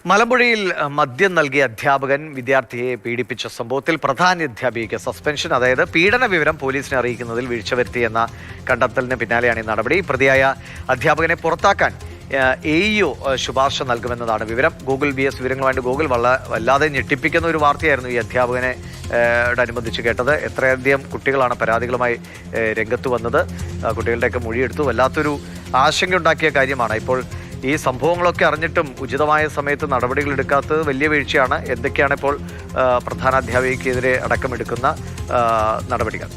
മലമ്പുഴയിൽ മദ്യം നൽകിയ അധ്യാപകൻ വിദ്യാർത്ഥിയെ പീഡിപ്പിച്ച സംഭവത്തിൽ പ്രധാനാധ്യാപികയ്ക്ക് സസ്പെൻഷൻ, അതായത് പീഡന വിവരം പോലീസിനെ അറിയിക്കുന്നതിൽ വീഴ്ച വരുത്തിയെന്ന കണ്ടെത്തലിന് പിന്നാലെയാണ് ഈ നടപടി. പ്രതിയായ അധ്യാപകനെ പുറത്താക്കാൻ AEO ശുപാർശ നൽകുമെന്നതാണ് വിവരം. ഗൂഗിൾ BS വിവരങ്ങളുമായിട്ട് ഗൂഗിൾ വല്ലാതെ ഞെട്ടിപ്പിക്കുന്ന ഒരു വാർത്തയായിരുന്നു ഈ അധ്യാപകനെ അനുബന്ധിച്ച് കേട്ടത്. എത്രയധികം കുട്ടികളാണ് പരാതികളുമായി രംഗത്ത് വന്നത്. കുട്ടികളുടെയൊക്കെ മൊഴിയെടുത്തു. വല്ലാത്തൊരു ആശങ്കയുണ്ടാക്കിയ കാര്യമാണ്. ഇപ്പോൾ ഈ സംഭവങ്ങളൊക്കെ അറിഞ്ഞിട്ടും ഉചിതമായ സമയത്ത് നടപടികൾ എടുക്കാത്തത് വലിയ വീഴ്ചയാണ്. എന്തൊക്കെയാണ് ഇപ്പോൾ പ്രധാനാധ്യാപികയ്ക്കെതിരെ അടക്കമെടുക്കുന്ന നടപടികൾ?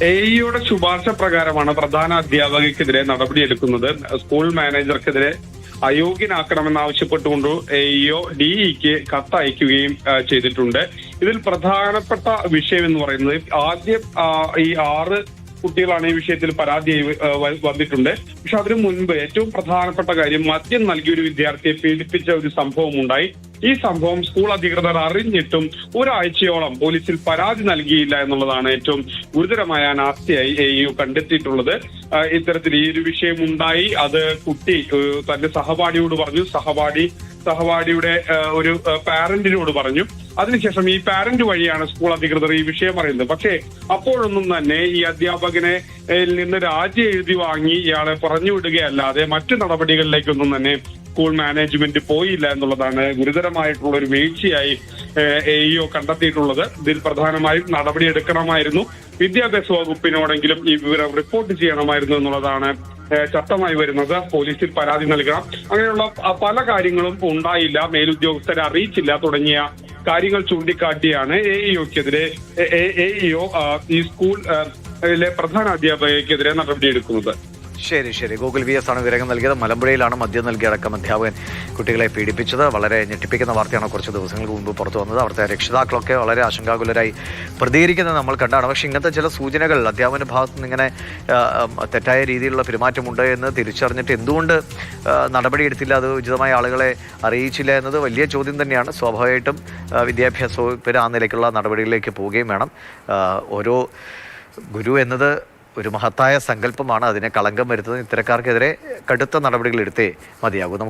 AEOയുടെ ശുപാർശ പ്രകാരമാണ് പ്രധാന അധ്യാപകയ്ക്കെതിരെ നടപടിയെടുക്കുന്നത്. സ്കൂൾ മാനേജർക്കെതിരെ അയോഗ്യനാക്കണമെന്നാവശ്യപ്പെട്ടുകൊണ്ട് AEO DEക്ക് കത്തയക്കുകയും ചെയ്തിട്ടുണ്ട്. ഇതിൽ പ്രധാനപ്പെട്ട വിഷയം എന്ന് പറയുന്നത്, ആദ്യം ഈ 6 കുട്ടികളാണ് ഈ വിഷയത്തിൽ പരാതി വന്നിട്ടുണ്ട്. പക്ഷെ അതിനു മുൻപ് ഏറ്റവും പ്രധാനപ്പെട്ട കാര്യം, മദ്യം നൽകിയ ഒരു വിദ്യാർത്ഥിയെ പീഡിപ്പിച്ച ഒരു സംഭവം ഉണ്ടായി. ഈ സംഭവം സ്കൂൾ അധികൃതർ അറിഞ്ഞിട്ടും ഒരാഴ്ചയോളം പോലീസിൽ പരാതി നൽകിയില്ല എന്നുള്ളതാണ് ഏറ്റവും ഗുരുതരമായ അനാസ്ഥയായി AEO കണ്ടെത്തിയിട്ടുള്ളത്. ഇത്തരത്തിൽ ഈ ഒരു വിഷയം ഉണ്ടായി. അത് കുട്ടി തന്റെ സഹപാഠിയോട് പറഞ്ഞു, സഹപാഠിയുടെ ഒരു പാരന്റിനോട് പറഞ്ഞു. അതിനുശേഷം ഈ പാരന്റ് വഴിയാണ് സ്കൂൾ അധികൃതർ ഈ വിഷയം അറിയുന്നത്. പക്ഷേ അപ്പോഴൊന്നും തന്നെ ഈ അധ്യാപകനെ നിന്ന് രാജി എഴുതി വാങ്ങി ഇയാളെ പറഞ്ഞു വിടുകയല്ലാതെ മറ്റു നടപടികളിലേക്കൊന്നും തന്നെ സ്കൂൾ മാനേജ്മെന്റ് പോയില്ല എന്നുള്ളതാണ് ഗുരുതരമായിട്ടുള്ള ഒരു വീഴ്ചയായി AEO കണ്ടെത്തിയിട്ടുള്ളത്. ഇതിൽ പ്രധാനമായും നടപടിയെടുക്കണമായിരുന്നു. വിദ്യാഭ്യാസ വകുപ്പിനോടെങ്കിലും ഈ വിവരം റിപ്പോർട്ട് ചെയ്യണമായിരുന്നു എന്നുള്ളതാണ് ചട്ടമായി വരുന്നത്. പോലീസിൽ പരാതി നൽകണം, അങ്ങനെയുള്ള പല കാര്യങ്ങളും ഉണ്ടായില്ല, മേലുദ്യോഗസ്ഥരെ അറിയിച്ചില്ല തുടങ്ങിയ കാര്യങ്ങൾ ചൂണ്ടിക്കാട്ടിയാണ് AEOക്കെതിരെ AEO ഈ സ്കൂളിലെ പ്രധാന അധ്യാപകയ്ക്കെതിരെ നടപടിയെടുക്കുന്നത്. ശരി. ഗൂഗിൾ BS ആണ് വിവരങ്ങൾ നൽകിയത്. മലമ്പുഴയിലാണ് മദ്യം നൽകിയടക്കം അധ്യാപകൻ കുട്ടികളെ പീഡിപ്പിച്ചത്. വളരെ ഞെട്ടിപ്പിക്കുന്ന വാർത്തയാണ് കുറച്ച് ദിവസങ്ങൾക്ക് മുമ്പ് പുറത്തു വന്നത്. അവിടുത്തെ രക്ഷിതാക്കളൊക്കെ വളരെ ആശങ്കാകുലരായി പ്രതികരിക്കുന്നത് നമ്മൾ കണ്ടാണ്. പക്ഷേ ഇങ്ങനത്തെ ചില സൂചനകൾ അധ്യാപന ഭാഗത്ത് നിന്ന് ഇങ്ങനെ തെറ്റായ രീതിയിലുള്ള പെരുമാറ്റമുണ്ട് എന്ന് തിരിച്ചറിഞ്ഞിട്ട് എന്തുകൊണ്ട് നടപടിയെടുത്തില്ല, അത് ഉചിതമായ ആളുകളെ അറിയിച്ചില്ല എന്നത് വലിയ ചോദ്യം തന്നെയാണ്. സ്വാഭാവികമായിട്ടും വിദ്യാഭ്യാസ വകുപ്പിന് ആ നിലയ്ക്കുള്ള നടപടികളിലേക്ക് പോവുകയും വേണം. ഓരോ ഗുരു എന്നത് ഒരു മഹത്തായ സങ്കല്പമാണ്. അതിനെ കളങ്കം വരുത്തുന്ന ഇത്തരക്കാർക്കെതിരെ കടുത്ത നടപടികൾ എടുത്തേ മതിയാകൂ. നമുക്ക്